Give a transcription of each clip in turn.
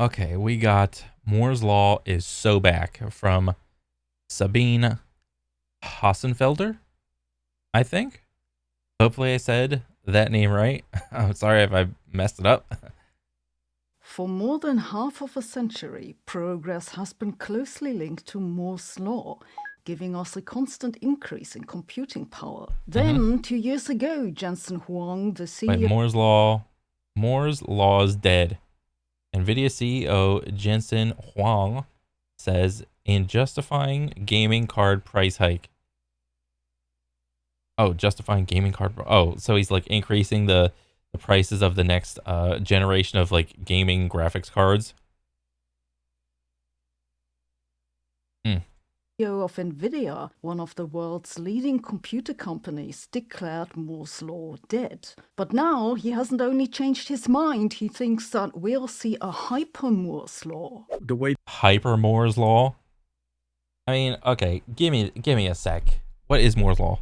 Okay, we got Moore's Law is so back from Sabine Hassenfelder, I think. Hopefully, I said that name right. I'm sorry if I messed it up. For more than half of a century, progress has been closely linked to Moore's law, giving us a constant increase in computing power. hmm Then, 2 years ago, Jensen Huang, the Wait, CEO Moore's Law is dead. NVIDIA CEO Jensen Huang says in justifying gaming card price hike. Oh, justifying gaming card. Oh, so he's like increasing the prices of the next generation of like gaming graphics cards. Hmm. of NVIDIA, one of the world's leading computer companies, declared Moore's law dead. But now he hasn't only changed his mind, he thinks that we'll see a hyper Moore's law. The way Hyper Moore's Law. I mean, okay, give me a sec. What is Moore's Law?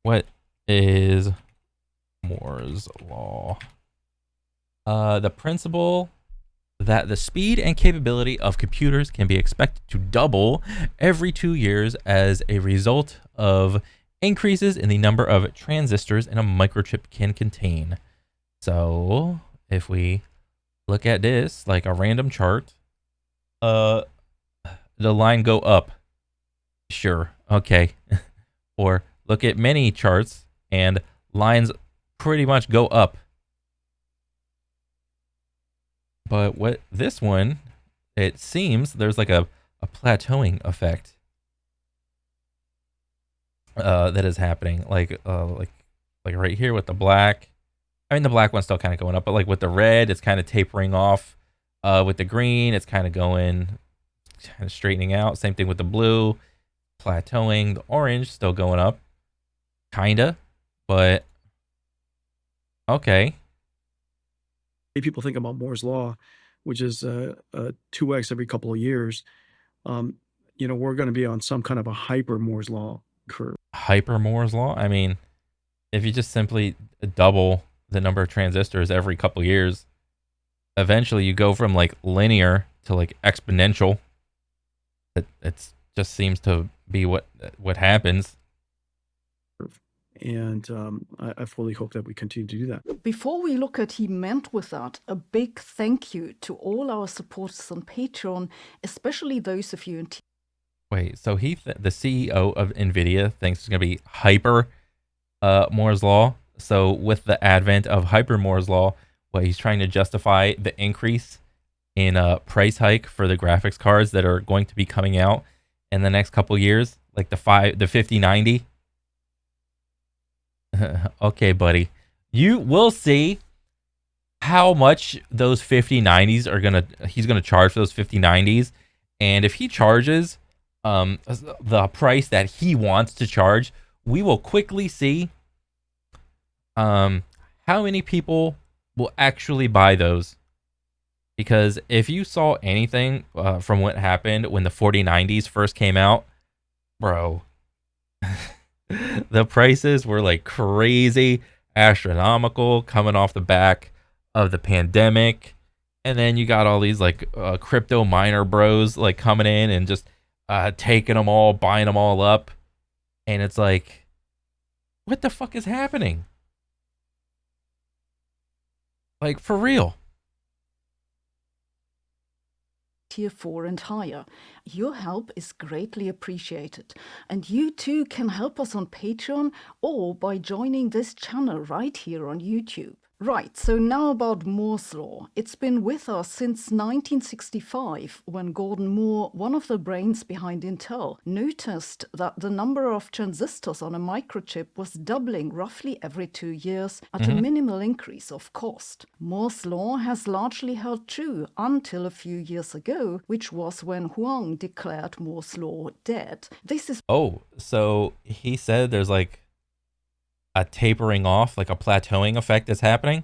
What is Moore's Law? The principle that the speed and capability of computers can be expected to double every 2 years as a result of increases in the number of transistors in a microchip can contain. So, if we look at this like a random chart, uh, the line go up. Sure, okay. Or look at many charts and lines pretty much go up. But what this one, it seems there's like a plateauing effect that is happening. Like right here with the black. I mean the black one's still kind of going up, but like with the red, it's kind of tapering off. With the green, it's kind of straightening out. Same thing with the blue, plateauing. The orange still going up, kinda, but okay. people think about Moore's law, which is 2x every couple of years, um, we're going to be on some kind of a hyper Moore's law curve. Hyper Moore's law. I mean, if you just simply double the number of transistors every couple years, eventually you go from like linear to like exponential. It just seems to be what happens. And I fully hope that we continue to do that. Before we look at he meant with that, a big thank you to all our supporters on Patreon, especially those of you in Wait, so the CEO of Nvidia thinks it's gonna be hyper Moore's law. So with the advent of hyper Moore's law, what he's trying to justify the increase in price hike for the graphics cards that are going to be coming out in the next couple years, like the 5090. Okay, buddy, you will see how much those 5090s are he's gonna charge for those 5090s, and if he charges the price that he wants to charge, we will quickly see how many people will actually buy those. Because if you saw anything from what happened when the 4090s first came out, bro, the prices were like crazy, astronomical, coming off the back of the pandemic. And then you got all these like crypto miner bros like coming in and just taking them all, buying them all up. And it's like, what the fuck is happening? Like, for real. Tier 4 and higher. Your help is greatly appreciated. And you too can help us on Patreon or by joining this channel right here on YouTube. Right, so now about Moore's Law. It's been with us since 1965 when Gordon Moore, one of the brains behind Intel, noticed that the number of transistors on a microchip was doubling roughly every 2 years at a minimal increase of cost. Moore's Law has largely held true until a few years ago, which was when Huang declared Moore's Law dead. This is Oh, so he said there's like a tapering off, like a plateauing effect that's happening.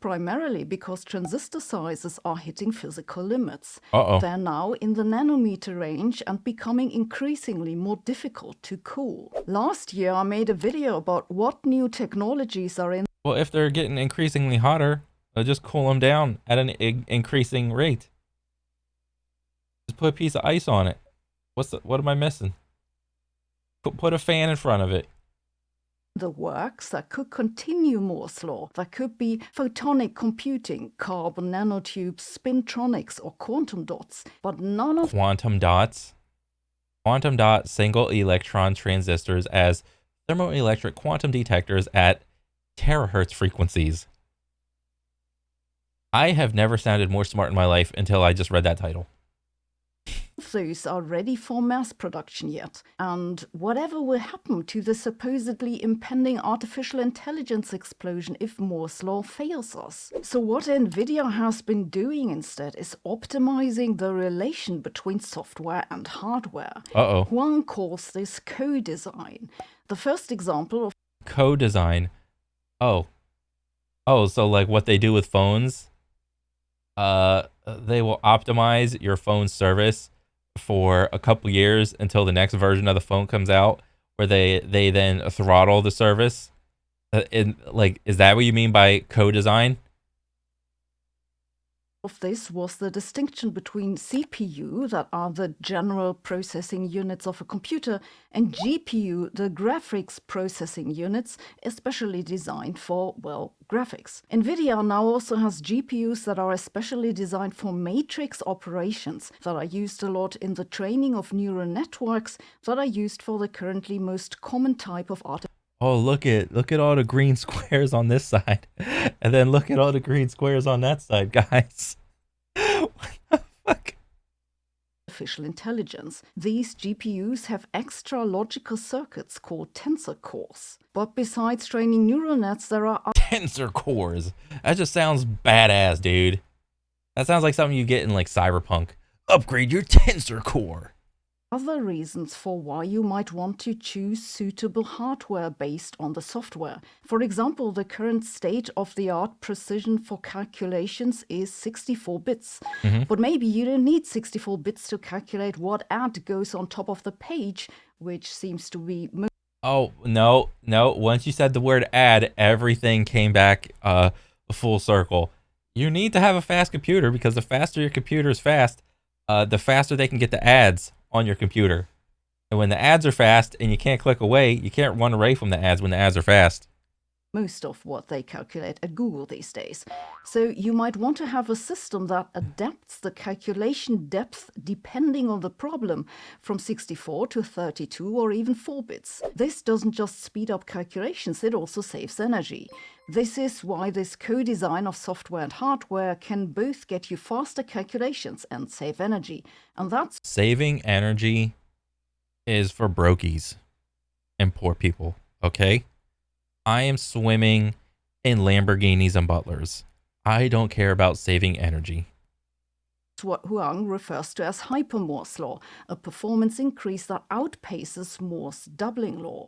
primarily because transistor sizes are hitting physical limits. Uh oh. They're now in the nanometer range and becoming increasingly more difficult to cool. Last year, I made a video about what new technologies are in. Well, if they're getting increasingly hotter, they'll just cool them down at an increasing rate. Just put a piece of ice on it. What am I missing? Put a fan in front of it. The works that could continue Moore's law. That could be photonic computing, carbon nanotubes, spintronics, or quantum dots. But none of Quantum dots. Quantum dot single electron transistors as thermoelectric quantum detectors at terahertz frequencies. I have never sounded more smart in my life until I just read that title. those are ready for mass production yet. And whatever will happen to the supposedly impending artificial intelligence explosion if Moore's law fails us? So what NVIDIA has been doing instead is optimizing the relation between software and hardware. Uh-oh. Huang calls this co-design. The first example of Co-design. Oh, so like what they do with phones, they will optimize your phone service for a couple years until the next version of the phone comes out, where they then throttle the service. Is that what you mean by co-design? of this was the distinction between CPU, that are the general processing units of a computer, and GPU, the graphics processing units, especially designed for, well, graphics. NVIDIA now also has GPUs that are especially designed for matrix operations, that are used a lot in the training of neural networks, that are used for the currently most common type of artificial. Oh, look at all the green squares on this side, and then look at all the green squares on that side, guys. What the fuck? Artificial intelligence. These GPUs have extra logical circuits called tensor cores. But besides training neural nets, there are Tensor cores. That just sounds badass, dude. That sounds like something you get in like Cyberpunk. Upgrade your tensor core. other reasons for why you might want to choose suitable hardware based on the software. For example, the current state-of-the-art precision for calculations is 64 bits. But maybe you don't need 64 bits to calculate what ad goes on top of the page, which seems to be Oh, no. Once you said the word ad, everything came back full circle. You need to have a fast computer, because the faster your computer is fast, the faster they can get the ads on your computer. And when the ads are fast and you can't click away, you can't run away from the ads when the ads are fast. most of what they calculate at Google these days. So you might want to have a system that adapts the calculation depth depending on the problem from 64 to 32 or even 4 bits. This doesn't just speed up calculations, it also saves energy. This is why this co-design of software and hardware can both get you faster calculations and save energy. And that's Saving energy is for brokies and poor people, okay? I am swimming in Lamborghinis and Butlers. I don't care about saving energy. what Huang refers to as hypermoore's law, a performance increase that outpaces Moore's doubling law.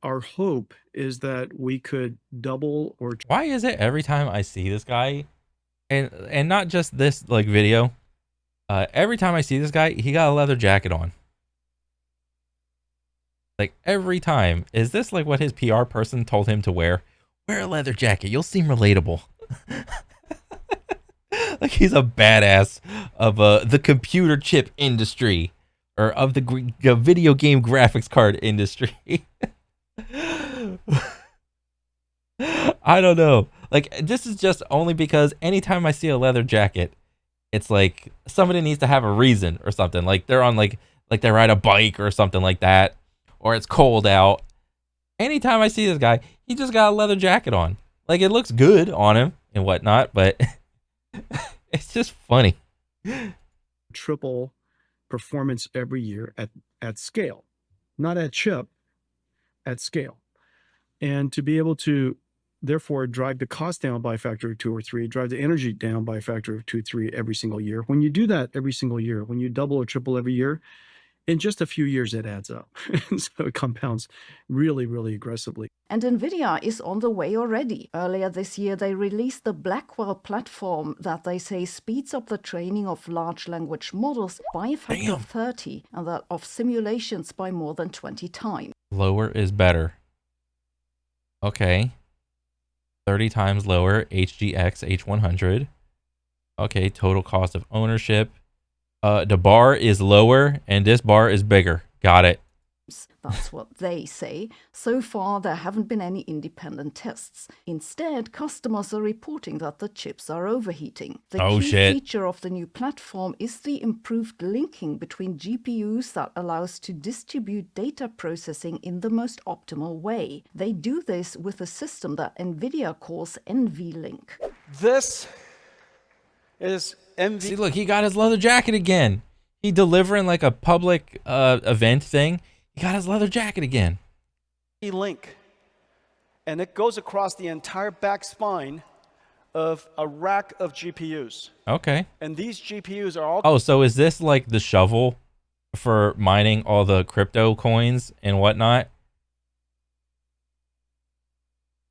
Our hope is that we could double or Why is it every time I see this guy, and not just this like video, every time I see this guy, he got a leather jacket on. Like every time. Is this like what his PR person told him to wear? Wear a leather jacket. You'll seem relatable. Like he's a badass of the computer chip industry, or of the video game graphics card industry. I don't know. Like this is just only because anytime I see a leather jacket, it's like somebody needs to have a reason or something. Like they're on like they ride a bike or something like that, or it's cold out. Anytime I see this guy, he just got a leather jacket on. Like it looks good on him and whatnot, but it's just funny. triple performance every year at scale, not at chip, at scale. And to be able to therefore drive the cost down by a factor of 2 or 3, drive the energy down by a factor of 2, 3 every single year. When you do that every single year, when you double or triple every year, in just a few years, it adds up. So it compounds really, really aggressively. And NVIDIA is on the way already. Earlier this year, they released the Blackwell platform that they say speeds up the training of large language models by a factor of 30, and that of simulations by more than 20 times. Lower is better. Okay. 30 times lower, HGX H100. Okay, total cost of ownership. The bar is lower and this bar is bigger. Got it. That's what they say. So far, there haven't been any independent tests. Instead, customers are reporting that the chips are overheating. The Oh, key shit. feature of the new platform is the improved linking between GPUs that allows to distribute data processing in the most optimal way. They do this with a system that NVIDIA calls NVLink. This is See, look, he got his leather jacket again. He delivering like a public event thing. He got his leather jacket again. Link, and it goes across the entire back spine of a rack of GPUs. Okay. And these GPUs are all Oh, so is this like the shovel for mining all the crypto coins and whatnot?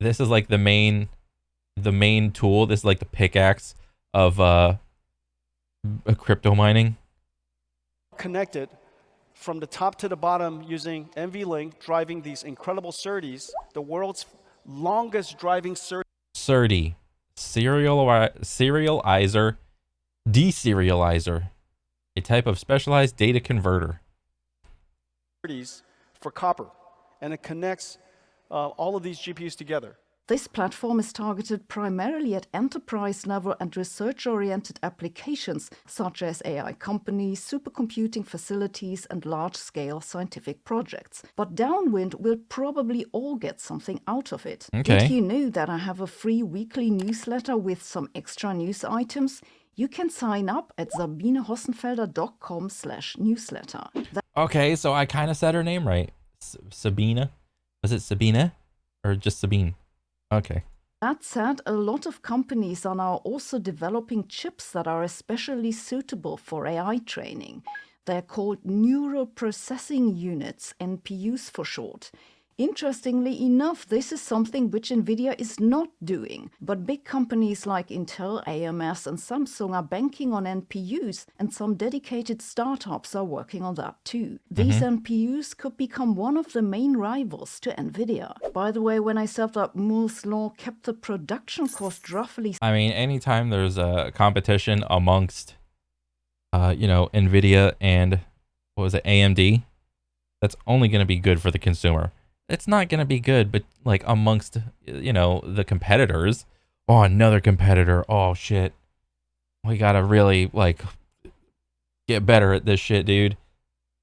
This is like the main tool. This is like the pickaxe of crypto mining. connected from the top to the bottom using NVLink, driving these incredible SerDes, the world's longest driving SerDes, serializer, deserializer, a type of specialized data converter. SerDes for copper, and it connects all of these GPUs together. This platform is targeted primarily at enterprise level and research oriented applications such as AI companies, supercomputing facilities, and large scale scientific projects. But Downwind will probably all get something out of it. Okay. Did you know that I have a free weekly newsletter with some extra news items? You can sign up at sabinehossenfelder.com/newsletter. Okay, so I kind of said her name right. Sabina? Was it Sabina? Or just Sabine? Okay. That said, a lot of companies are now also developing chips that are especially suitable for AI training. They're called Neural Processing Units, NPUs for short. Interestingly enough, this is something which NVIDIA is not doing, but big companies like Intel, AMS, and Samsung are banking on NPUs, and some dedicated startups are working on that too. These NPUs could become one of the main rivals to NVIDIA. By the way, when I said that Moore's Law kept the production cost roughly... I mean, anytime there's a competition amongst, NVIDIA and, what was it, AMD, that's only going to be good for the consumer. It's not going to be good, but like amongst, the competitors. Oh, another competitor. Oh, shit. We got to really like get better at this shit, dude.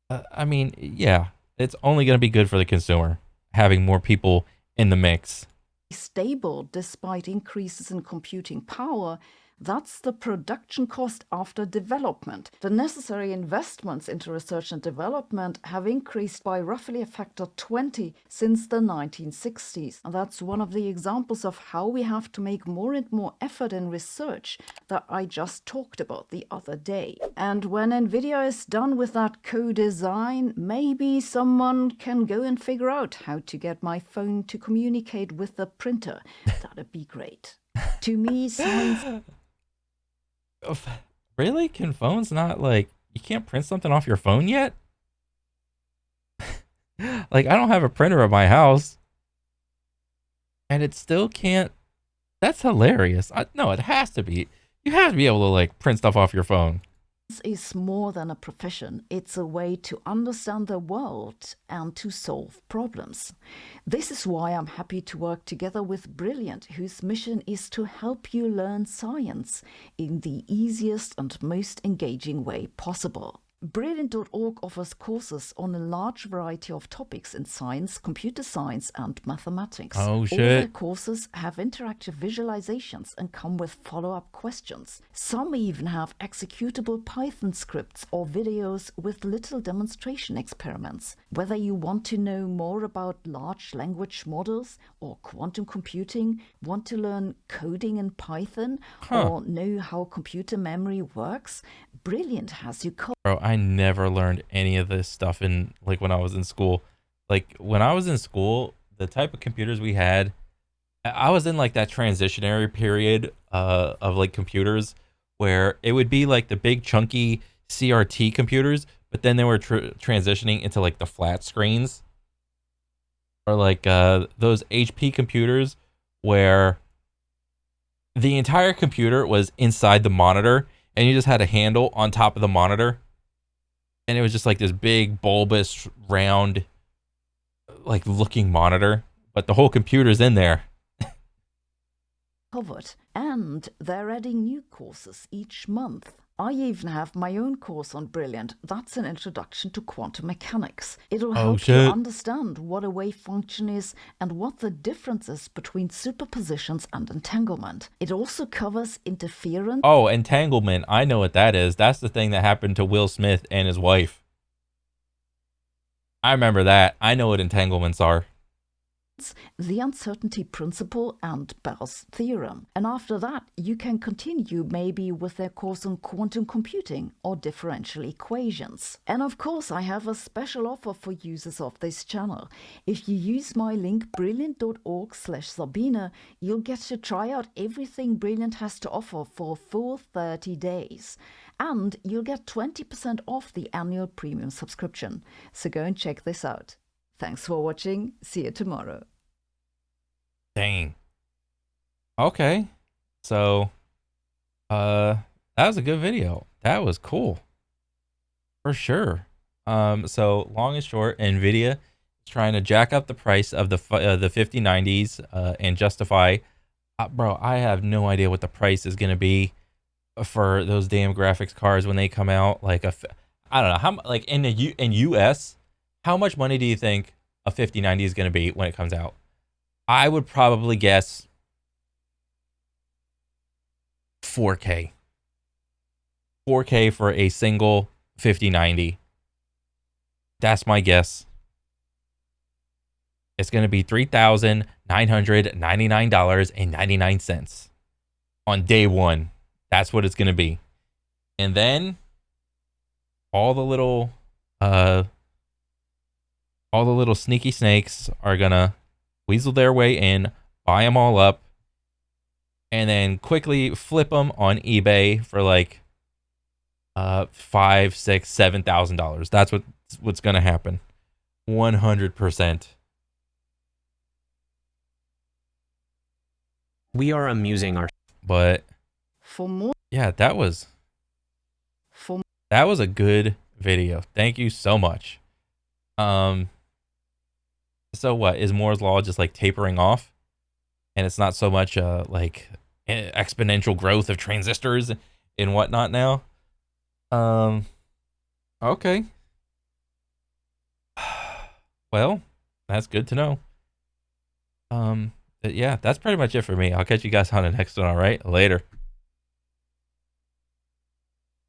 I mean, yeah, it's only going to be good for the consumer having more people in the mix. Stable despite increases in computing power. That's the production cost after development. The necessary investments into research and development have increased by roughly a factor 20 since the 1960s. And that's one of the examples of how we have to make more and more effort in research that I just talked about the other day. And when NVIDIA is done with that co-design, maybe someone can go and figure out how to get my phone to communicate with the printer. That'd be great. To me, science... Really? Can phones not, like, you can't print something off your phone yet? Like, I don't have a printer at my house. And it still can't. That's hilarious. No, it has to be. You have to be able to, like, print stuff off your phone. Is more than a profession. It's a way to understand the world and to solve problems. This is why I'm happy to work together with Brilliant, whose mission is to help you learn science in the easiest and most engaging way possible. Brilliant.org offers courses on a large variety of topics in science, computer science, and mathematics. Oh, All shit. their courses have interactive visualizations and come with follow-up questions. Some even have executable Python scripts or videos with little demonstration experiments. Whether you want to know more about large language models or quantum computing, want to learn coding in Python, or know how computer memory works, Brilliant has you covered. Bro, I never learned any of this stuff when I was in school. Like, when I was in school, the type of computers we had, I was in like that transitionary period of like computers where it would be like the big chunky CRT computers, but then they were transitioning into like the flat screens, or like those HP computers where the entire computer was inside the monitor and you just had a handle on top of the monitor, and it was just like this big bulbous round like looking monitor, but the whole computer's in there. Covered, and they're adding new courses each month. I even have my own course on Brilliant. That's an introduction to quantum mechanics. It'll help you understand what a wave function is and what the difference is between superpositions and entanglement. It also covers interference. Oh, entanglement. I know what that is. That's the thing that happened to Will Smith and his wife. I remember that. I know what entanglements are. The uncertainty principle and Bell's theorem. And after that, you can continue maybe with their course on quantum computing or differential equations. And of course, I have a special offer for users of this channel. If you use my link brilliant.org/Sabine, you'll get to try out everything Brilliant has to offer for a full 30 days. And you'll get 20% off the annual premium subscription. So go and check this out. Thanks for watching. See you tomorrow. Dang. Okay. So, that was a good video. That was cool. For sure. So long and short, NVIDIA is trying to jack up the price of the 5090s and justify. Bro, I have no idea what the price is going to be for those damn graphics cards when they come out. Like I don't know how like in US. How much money do you think a 5090 is going to be when it comes out? I would probably guess 4K. 4K for a single 5090. That's my guess. It's going to be $3,999.99 on day one. That's what it's going to be. And then all the little sneaky snakes are gonna weasel their way in, buy them all up, and then quickly flip them on eBay for like $5,000, $6,000, $7,000. That's what's gonna happen. 100%. We are amusing our. But For more. yeah, that was a good video. Thank you so much. So what is Moore's law just like tapering off, and it's not so much like exponential growth of transistors and whatnot now? Okay. Well, that's good to know. Yeah, that's pretty much it for me. I'll catch you guys on the next one. All right, later.